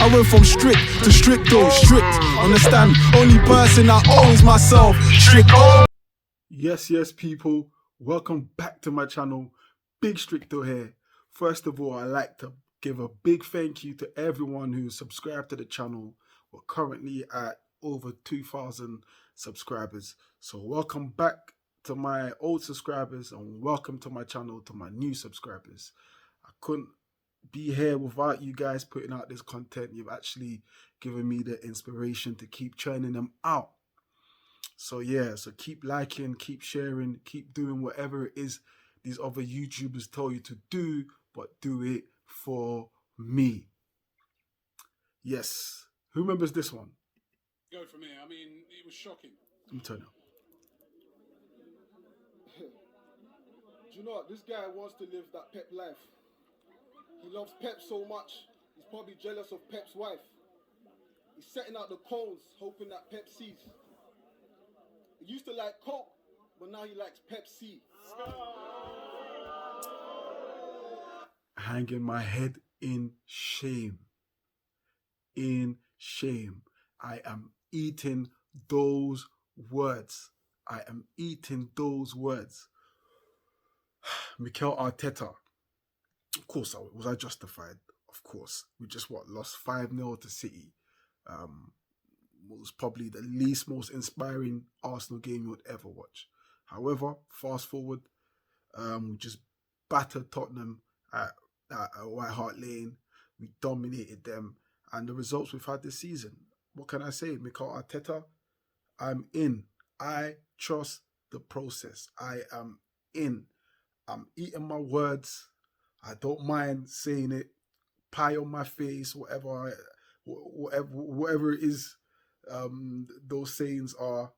I went from strict to stricto, strict. Understand? Only person I owe is myself. Stricto. Yes, people. Welcome back to my channel. Big Stricto here. First of all, I'd like to give a big thank you to everyone who's subscribed to the channel. We're currently at over 2,000 subscribers. So welcome back to my old subscribers and welcome to my channel to my new subscribers. I couldn't be here without you guys putting out this content. You've actually given me the inspiration to keep churning them out. So yeah, so keep liking, keep sharing, keep doing whatever it is these other YouTubers tell you to do, but do it for me. Yes. Who remembers this one? Go for me. I mean, it was shocking. Let me turn it. Do you know what? This guy wants to live that Pep life. He loves Pep so much, he's probably jealous of Pep's wife. He's setting out the cones, hoping that Pep sees. He used to like Coke, but now he likes Pepsi. Hanging my head in shame. In shame. I am eating those words. I am eating those words. Mikel Arteta. Of course, was I justified? Of course. We just lost 5-0 to City. Was probably the most inspiring Arsenal game you would ever watch. However, fast forward, we just battered Tottenham at White Hart Lane. We dominated them, and the results we've had this season. What can I say? Mikel Arteta, I'm in. I trust the process. I am in. I'm eating my words. I don't mind saying it. Pie on my face, whatever it is. Those sayings are.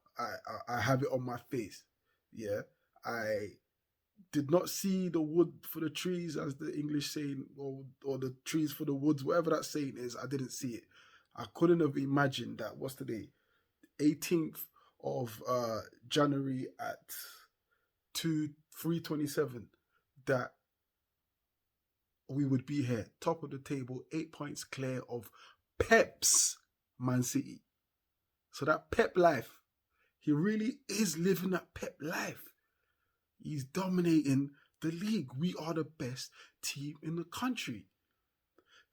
I have it on my face. Yeah, I did not see the wood for the trees, as the English saying, or the trees for the woods, whatever that saying is. I didn't see it. I couldn't have imagined that. What's today? 18th of January at 3:27. That we would be here, top of the table, 8 points clear of Pep's Man City. So that Pep life, he really is living that Pep life. He's dominating the league. We are the best team in the country.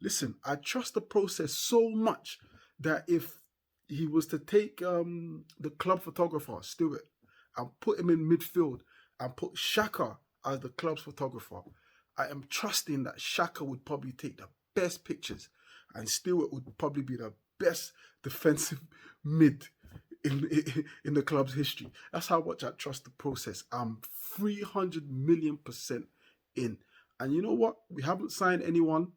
Listen, I trust the process so much that if he was to take the club photographer, Stuart, and put him in midfield and put Xhaka as the club's photographer, I am trusting that Xhaka would probably take the best pictures and Stewart would probably be the best defensive mid in the club's history. That's how much I trust the process. I'm 300 million% in. And you know what? We haven't signed anyone.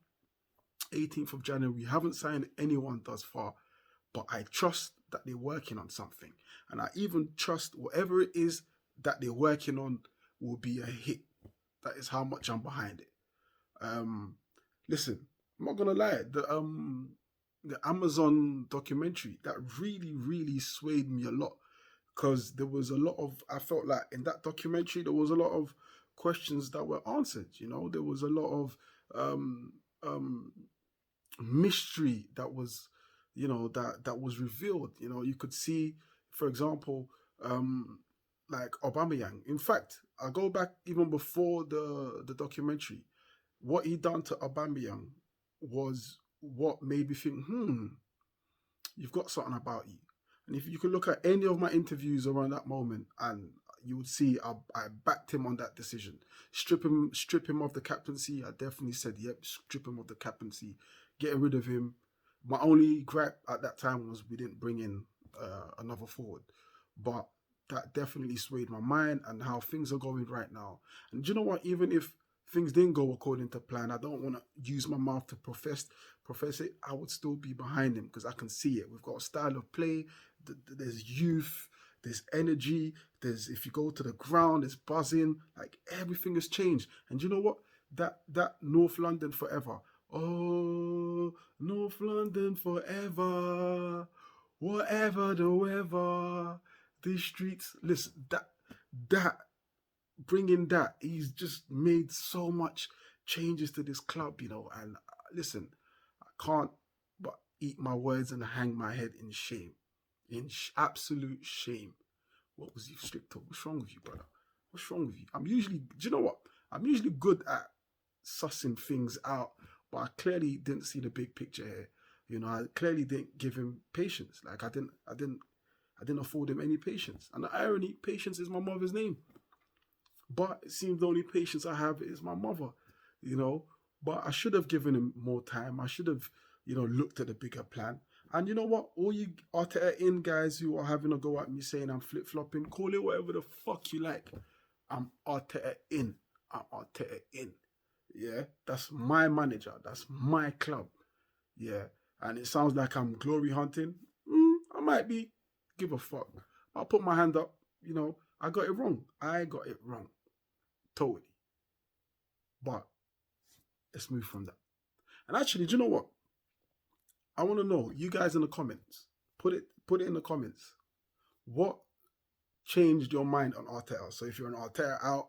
18th of January, we haven't signed anyone thus far. But I trust that they're working on something. And I even trust whatever it is that they're working on will be a hit. That is how much I'm behind it. Listen, I'm not gonna lie. The Amazon documentary, that really swayed me a lot, because there was a lot of, I felt like in that documentary there was a lot of questions that were answered. You know, there was a lot of mystery that was, you know, that was revealed. You know, you could see, for example, like Aubameyang. In fact, I go back even before the documentary. What he done to Aubameyang was what made me think, you've got something about you. And if you could look at any of my interviews around that moment, and you would see I backed him on that decision. Strip him of the captaincy. I definitely said, yep, strip him of the captaincy. Getting rid of him. My only gripe at that time was we didn't bring in another forward. But that definitely swayed my mind and how things are going right now. And do you know what? Even if things didn't go according to plan, I don't want to use my mouth to profess it. I would still be behind him because I can see it. We've got a style of play. There's youth. There's energy. If you go to the ground, there's buzzing. Like, everything has changed. And you know what? That North London forever. Oh, North London forever. Whatever the weather. These streets, listen, bringing that, he's just made so much changes to this club, you know. And listen, I can't, but eat my words and hang my head in shame, in absolute shame. What was he strict on? What's wrong with you, brother? What's wrong with you? Do you know what? I'm usually good at sussing things out, but I clearly didn't see the big picture here. You know, I clearly didn't give him patience. Like I didn't afford him any patience. And the irony, patience is my mother's name. But it seems the only patience I have is my mother, you know. But I should have given him more time. I should have, you know, looked at the bigger plan. And you know what? All you Arteta in guys who are having a go at me saying I'm flip-flopping, call it whatever the fuck you like. I'm Arteta in. I'm Arteta in. Yeah? That's my manager. That's my club. Yeah? And it sounds like I'm glory hunting. I might be. Give a fuck. I'll put my hand up. You know, I got it wrong. I got it wrong. Totally. But let's move from that. And actually, do you know what? I want to know, you guys in the comments, put it in the comments. What changed your mind on Arteta? So if you're an Artera out,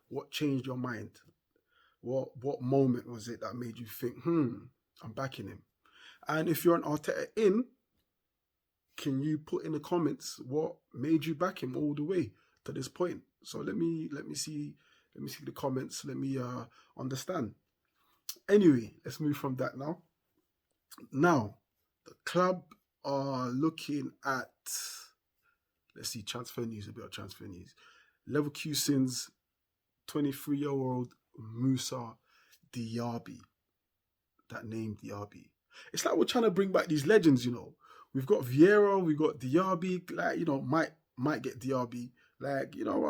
what changed your mind? What moment was it that made you think, I'm backing him? And if you're an Arteta in, can you put in the comments what made you back him all the way to this point? So let me see the comments. Let me understand. Anyway, let's move from that now. Now, the club are looking at, let's see, transfer news, a bit of transfer news. Leverkusen's 23-year-old Musa Diaby. That name, Diaby. It's like we're trying to bring back these legends, you know. We've got Vieira, we've got Diaby, like, you know, might get Diaby. Like, you know,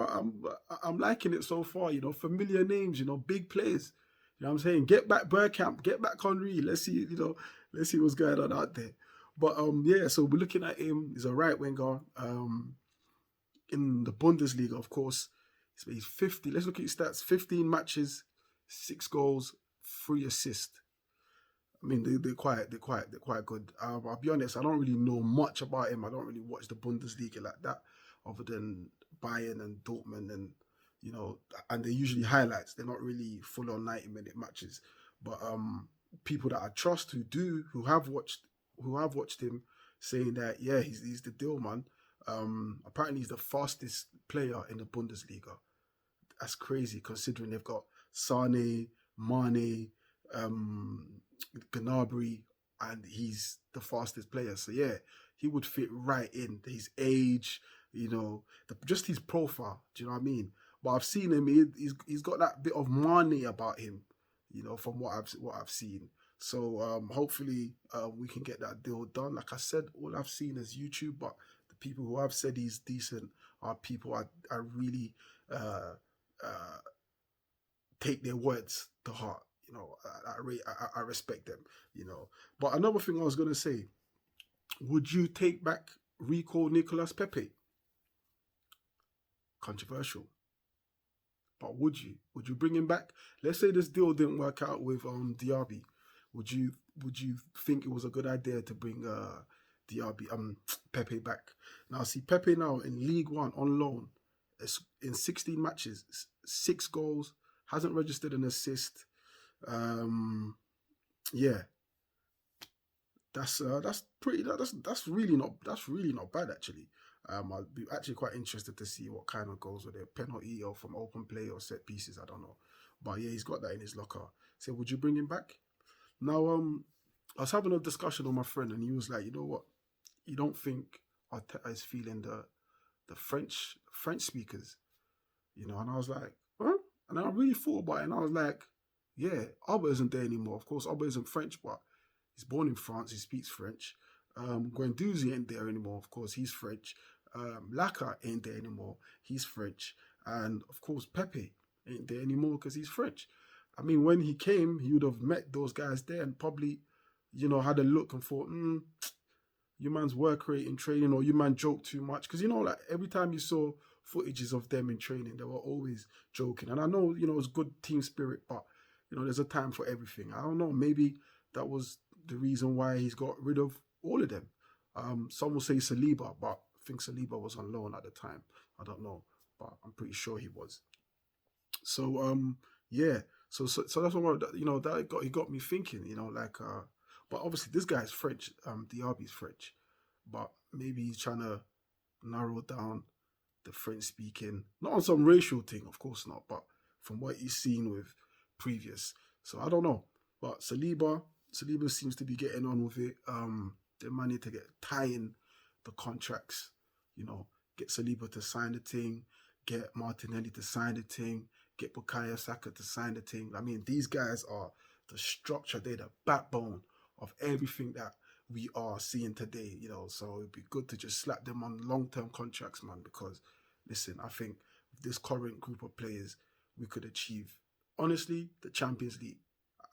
I'm liking it so far, you know, familiar names, you know, big players. You know what I'm saying? Get back Bergkamp, get back Henry. Let's see, you know, let's see what's going on out there. But yeah, so we're looking at him. He's a right winger. In the Bundesliga, of course. He's 50. Let's look at his stats. 15 matches, 6 goals, 3 assists. I mean, they're quite good. I'll be honest, I don't really know much about him. I don't really watch the Bundesliga like that, other than Bayern and Dortmund, and you know, and they're usually highlights. They're not really full on 90-minute matches. But people that I trust who have watched him, saying that yeah, he's the deal, man. Apparently he's the fastest player in the Bundesliga. That's crazy considering they've got Sane, Mane, Gnabry, and he's the fastest player. So yeah, he would fit right in. His age, you know, just his profile. Do you know what I mean? But I've seen him. He's got that bit of Mane about him, you know, from what I've seen. So hopefully we can get that deal done. Like I said, all I've seen is YouTube, but the people who have said he's decent are people I really take their words to heart. You know, I respect them, you know. But another thing I was going to say, would you recall Nicolas Pepe? Controversial. But would you bring him back? Let's say this deal didn't work out with Diaby. Would you think it was a good idea to bring Pepe back? Now see Pepe now in League One on loan, in 16 matches, 6 goals, hasn't registered an assist. Yeah, that's really not bad actually. I'd be actually quite interested to see what kind of goals, whether penalty or from open play or set pieces. I don't know, but yeah, he's got that in his locker. So would you bring him back? Now, I was having a discussion with my friend, and he was like, you know what? You don't think Arteta is feeling the French speakers, you know? And I was like, huh? And then I really thought about it, and I was like, yeah, Abba isn't there anymore. Of course, Abba isn't French, but he's born in France. He speaks French. Guendouzi ain't there anymore. Of course, he's French. Laka ain't there anymore. He's French. And of course, Pepe ain't there anymore because he's French. I mean, when he came, he would have met those guys there and probably, you know, had a look and thought, you man's work rate in training, or you man joke too much. Because, you know, like every time you saw footages of them in training, they were always joking. And I know, you know, it's good team spirit, but, you know, there's a time for everything. I don't know, maybe that was the reason why he's got rid of all of them. Some will say Saliba, but I think Saliba was on loan at the time. I don't know, but I'm pretty sure he was. So, yeah. So that's what, you know, that got me thinking, you know, like, but But obviously, this guy's French. Diaby's French, but maybe he's trying to narrow down the French speaking, not on some racial thing, of course not, but from what he's seen with previous. So I don't know. But Saliba seems to be getting on with it. They managed to get tying the contracts, get Saliba to sign the thing, get Martinelli to sign the thing, get Bukayo Saka to sign the thing. I mean, these guys are the structure, they're the backbone of everything that we are seeing today, so it'd be good to just slap them on long-term contracts, man, because listen, I think with this current group of players, we could achieve, honestly, the Champions League.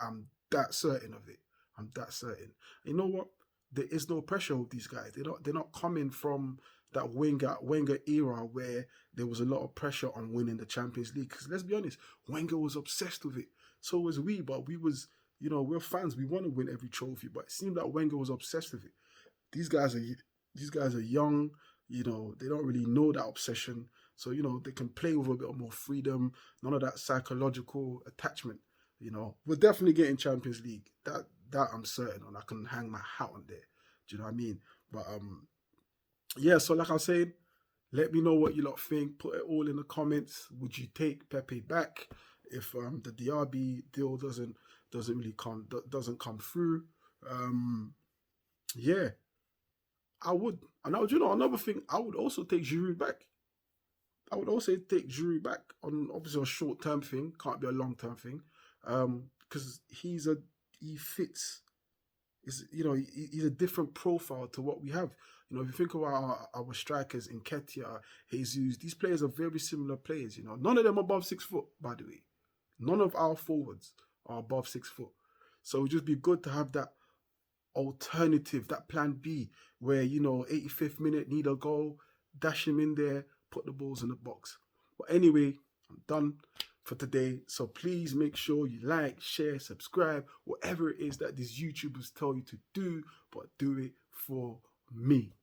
I'm that certain of it. I'm that certain. You know what? There is no pressure with these guys. They're not coming from that Wenger era where there was a lot of pressure on winning the Champions League. Because let's be honest, Wenger was obsessed with it. So was we, but we was, we're fans. We want to win every trophy, but it seemed like Wenger was obsessed with it. These guys are young. They don't really know that obsession. So, they can play with a bit more freedom. None of that psychological attachment. We're definitely getting Champions League. That I'm certain on. I can hang my hat on there. Do you know what I mean? But yeah. So like I was saying, let me know what you lot think. Put it all in the comments. Would you take Pepe back if the Diaby deal doesn't come through? Yeah, I would. And another thing, I would also take Giroud back. I would also take Giroud back on obviously a short-term thing. Can't be a long-term thing. Because he fits. He's a different profile to what we have. If you think about our strikers, Nketiah, Jesus, these players are very similar players. None of them are above 6 foot, by the way. None of our forwards are above 6 foot. So it would just be good to have that alternative, that plan B, where 85th minute, need a goal, dash him in there, put the balls in the box. But anyway, I'm done for today. So please make sure you like, share, subscribe, whatever it is that these YouTubers tell you to do, but do it for me.